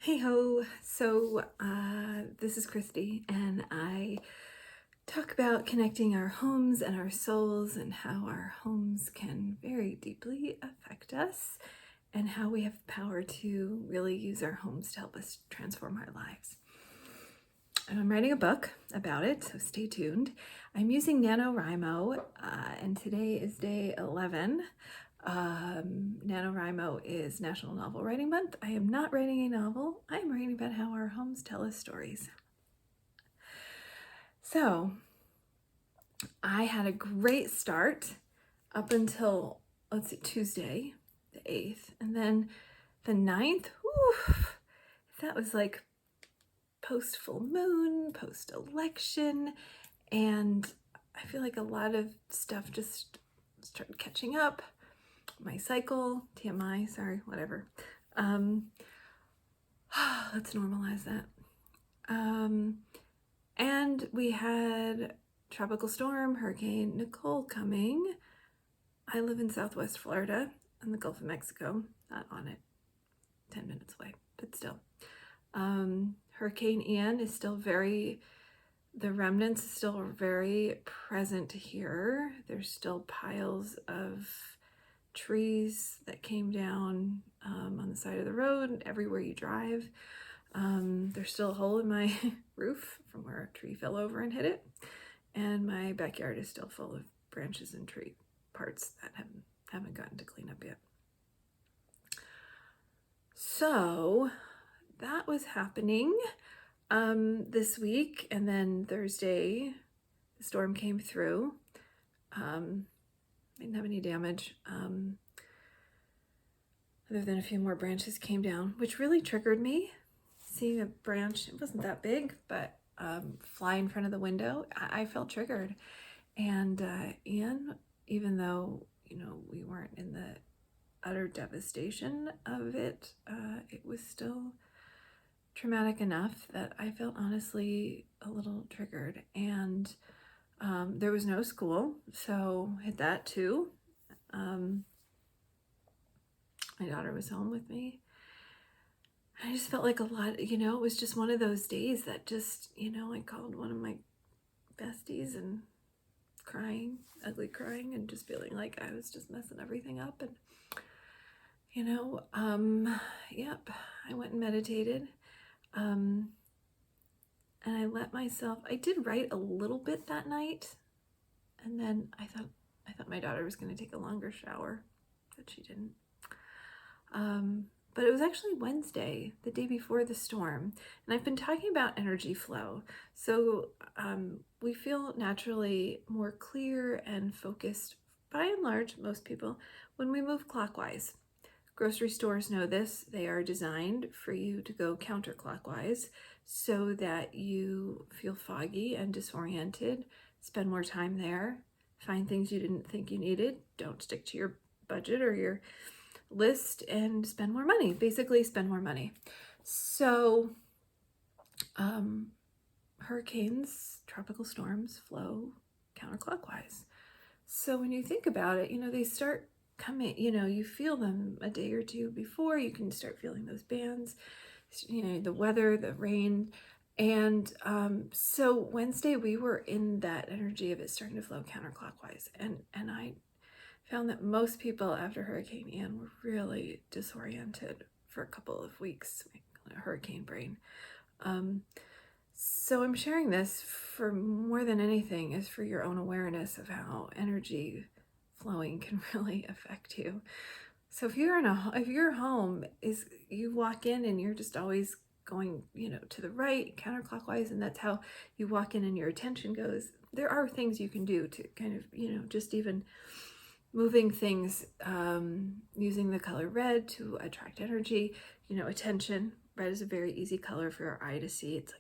Hey ho! This is Christy, and I talk about connecting our homes and our souls and how our homes can very deeply affect us and how we have the power to really use our homes to help us transform our lives. And I'm writing a book about it, so stay tuned. I'm using NaNoWriMo, and today is day 11. NaNoWriMo is National Novel Writing Month. I am not writing a novel. I am writing about how our homes tell us stories. So I had a great start up until, Tuesday, the 8th. And then the 9th, that was like post full moon, post election. And I feel like a lot of stuff just started catching up. My cycle, TMI, sorry, whatever. Let's normalize that. And we had tropical storm, Hurricane Nicole coming. I live in Southwest Florida in the Gulf of Mexico, not on it, 10 minutes away, but still. Hurricane Ian is still the remnants are still very present here. There's still piles of trees that came down on the side of the road everywhere you drive. There's still a hole in my roof from where a tree fell over and hit it, and my backyard is still full of branches and tree parts that haven't gotten to clean up yet. So that was happening this week, and then Thursday the storm came through. Didn't have any damage other than a few more branches came down, which really triggered me. Seeing a branch, it wasn't that big, but fly in front of the window, I felt triggered. And Ian, even though we weren't in the utter devastation of it, it was still traumatic enough that I felt honestly a little triggered. And there was no school, so hit that too. My daughter was home with me. I just felt like a lot, it was just one of those days that just, I called one of my besties and ugly crying, and just feeling like I was just messing everything up. And, yep, I went and meditated. And I did write a little bit that night. And then I thought my daughter was going to take a longer shower, but she didn't. But it was actually Wednesday, the day before the storm. And I've been talking about energy flow. So we feel naturally more clear and focused, by and large, most people, when we move clockwise. Grocery stores know this. They are designed for you to go counterclockwise so that you feel foggy and disoriented, spend more time there, find things you didn't think you needed, don't stick to your budget or your list, and spend more money. Basically, spend more money. So hurricanes, tropical storms flow counterclockwise. So when you think about it, they start coming, you feel them a day or two before. You can start feeling those bands, the weather, the rain. And so Wednesday we were in that energy of it starting to flow counterclockwise. And I found that most people after Hurricane Ian were really disoriented for a couple of weeks, hurricane brain. So I'm sharing this for more than anything is for your own awareness of how energy flowing can really affect you. So if your home is, you walk in and you're just always going, to the right, counterclockwise, and that's how you walk in and your attention goes, there are things you can do to kind of, just even moving things, using the color red to attract energy, attention. Red is a very easy color for your eye to see. It's a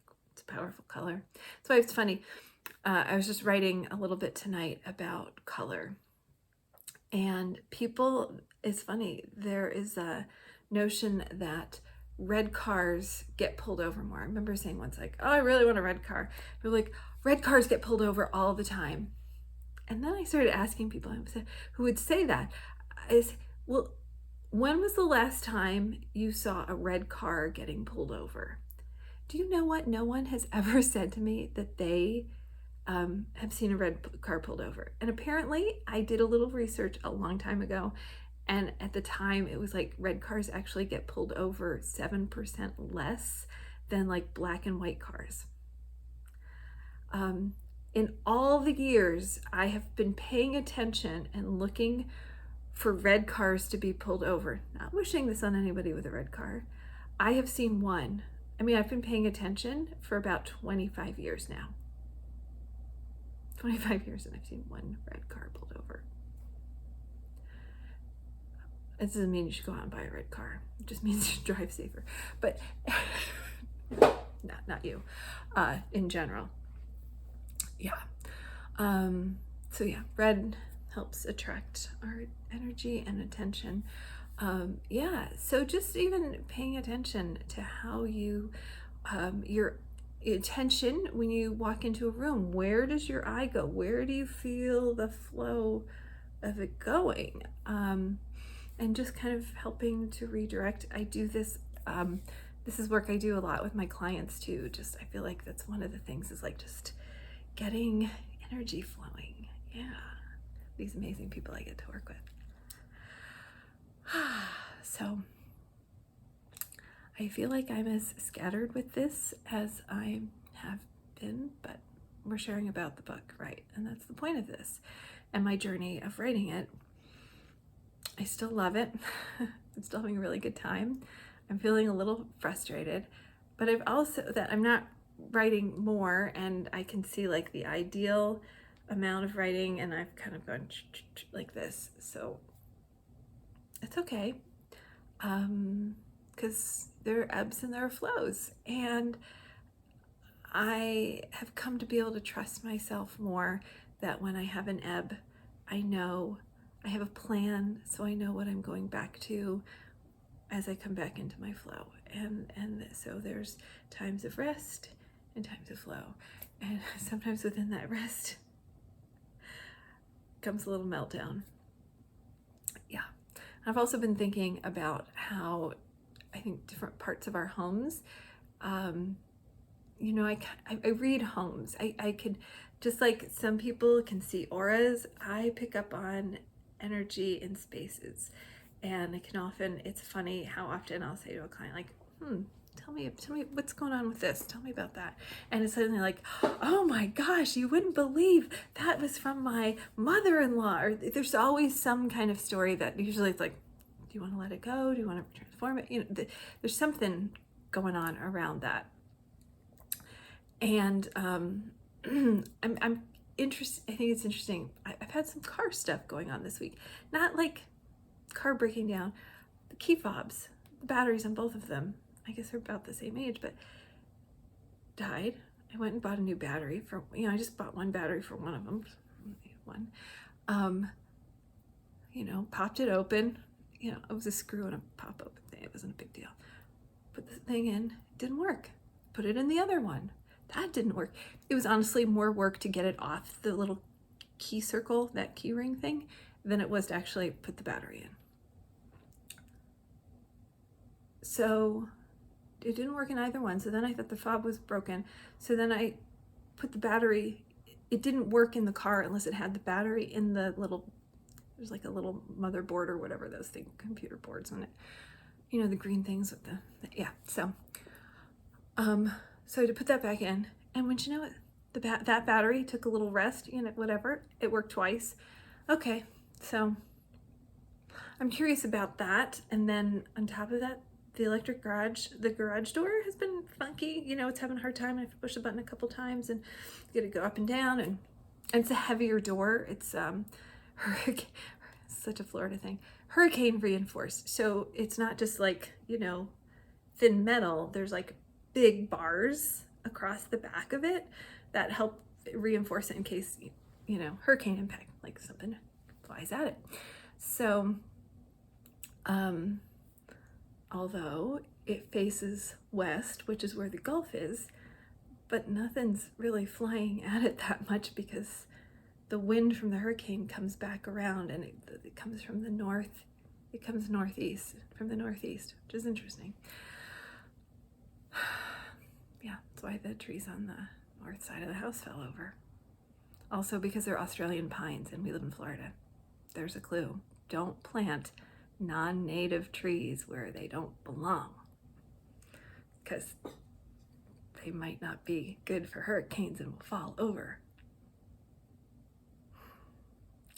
powerful color. That's why it's funny. I was just writing a little bit tonight about color. And it's funny, there is a notion that red cars get pulled over more. I remember saying once, like, oh, I really want a red car. They're like, red cars get pulled over all the time. And then I started asking people who would say that, well, When was the last time you saw a red car getting pulled over? Do you know what? No one has ever said to me that they have seen a red car pulled over. And apparently, I did a little research a long time ago, and at the time, it was like red cars actually get pulled over 7% less than like black and white cars. In all the years I have been paying attention and looking for red cars to be pulled over, not wishing this on anybody with a red car, I have seen one. I mean, I've been paying attention for about 25 years now. 25 years and I've seen one red car pulled over. It doesn't mean you should go out and buy a red car. It just means you should drive safer. But not you, in general. Yeah. So yeah, red helps attract our energy and attention. Yeah, so just even paying attention to how you, your attention when you walk into a room, where does your eye go? Where do you feel the flow of it going? And just kind of helping to redirect. I do this, this is work I do a lot with my clients too. Just, I feel like that's one of the things is like just getting energy flowing. Yeah, these amazing people I get to work with. So I feel like I'm as scattered with this as I have been, but we're sharing about the book, right? And that's the point of this and my journey of writing it. I still love it. I'm still having a really good time. I'm feeling a little frustrated, but I've also, that I'm not writing more, and I can see like the ideal amount of writing, and I've kind of gone like this. So it's okay, because there are ebbs and there are flows, and I have come to be able to trust myself more, that when I have an ebb, I know I have a plan, so I know what I'm going back to as I come back into my flow. And so there's times of rest and times of flow, and sometimes within that rest comes a little meltdown. Yeah. I've also been thinking about how I think different parts of our homes, you know, I read homes. I could, just like some people can see auras, I pick up on energy in spaces. And I can often, it's funny how often I'll say to a client, like, tell me what's going on with this. Tell me about that. And it's suddenly like, oh my gosh, you wouldn't believe that was from my mother-in-law. Or there's always some kind of story that usually it's like, do you want to let it go? Do you want to transform it? You know, there's something going on around that. And I'm interested. I think it's interesting. I've had some car stuff going on this week. Not like car breaking down. The key fobs, the batteries on both of them, I guess they're about the same age, but died. I went and bought a new battery for, you know, I just bought one battery for one of them. You know, popped it open. You know, it was a screw and a pop open thing. It wasn't a big deal. Put the thing in, didn't work. Put it in the other one. That didn't work. It was honestly more work to get it off the little key circle, that key ring thing, than it was to actually put the battery in. So it didn't work in either one. So then I thought the fob was broken. So then I put the battery, it didn't work in the car unless it had the battery in the little, there's like a little motherboard or whatever those things, computer boards on it. You know, the green things with the yeah. So I had to put that back in. And wouldn't you know it, that battery took a little rest, you know, whatever. It worked twice. Okay, so I'm curious about that. And then on top of that, the garage door has been funky. You know, it's having a hard time. I have to push the button a couple times and get it go up and down. And it's a heavier door. It's such a Florida thing. Hurricane reinforced. So it's not just like, you know, thin metal. There's like big bars across the back of it that help reinforce it in case, you know, hurricane impact, like something flies at it. So, although it faces west, which is where the Gulf is, but nothing's really flying at it that much because the wind from the hurricane comes back around and it comes from the north It comes northeast, from the northeast, which is interesting. Yeah, that's why the trees on the north side of the house fell over. Also because they're Australian pines and we live in Florida. There's a clue. Don't plant non-native trees where they don't belong, because they might not be good for hurricanes and will fall over.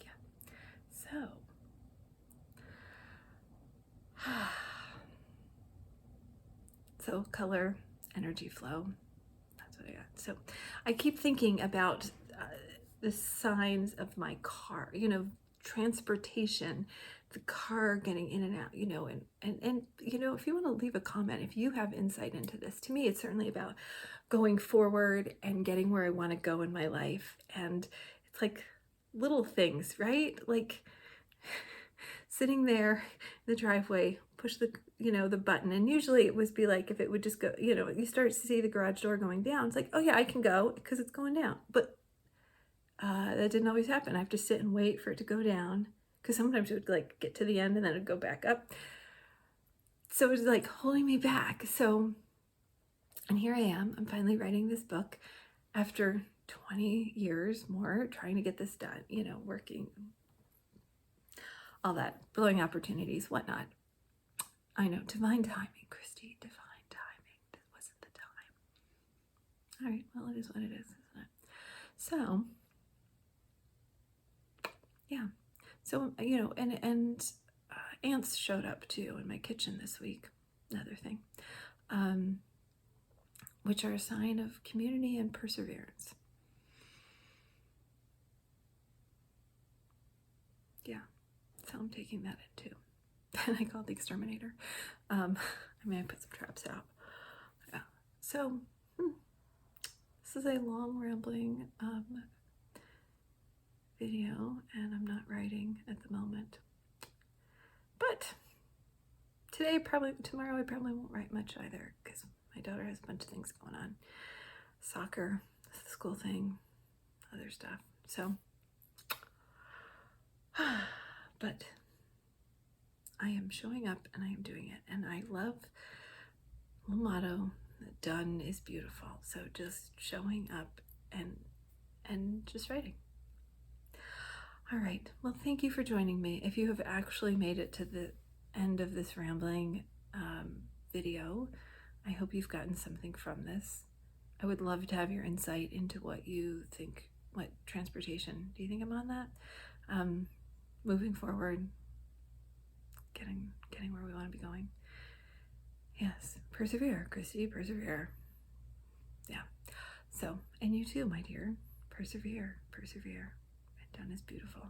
Yeah. So color, energy flow, that's what I got. So I keep thinking about the signs of my car, you know, transportation, the car getting in and out, you know, and you know, if you want to leave a comment, if you have insight into this, to me, it's certainly about going forward and getting where I want to go in my life. And it's like little things, right? Like sitting there in the driveway, push the, you know, the button. And usually it would be like, if it would just go, you know, you start to see the garage door going down. It's like, oh yeah, I can go because it's going down. But that didn't always happen. I have to sit and wait for it to go down, because sometimes it would like get to the end and then it'd go back up. So it was like holding me back. So, and here I am, I'm finally writing this book after 20 years more trying to get this done, you know, working, all that, blowing opportunities, whatnot. I know, divine timing, Christy, divine timing. This wasn't the time. All right, well, it is what it is, isn't it? So, yeah. So, you know, and ants showed up too in my kitchen this week, another thing, which are a sign of community and perseverance. Yeah, so I'm taking that in too. And I called the exterminator. I mean, I put some traps out. Yeah. So this is a long rambling video, and I'm not writing at the moment. But today, tomorrow, I probably won't write much either, because my daughter has a bunch of things going on. Soccer, school thing, other stuff. So, but I am showing up and I am doing it. And I love the motto that done is beautiful. So just showing up and just writing. All right. Well, thank you for joining me. If you have actually made it to the end of this rambling video, I hope you've gotten something from this. I would love to have your insight into what you think, what transportation, do you think I'm on that? Moving forward, getting where we want to be going. Yes, persevere, Christy, persevere. Yeah. So, and you too, my dear, persevere, persevere. And done is beautiful.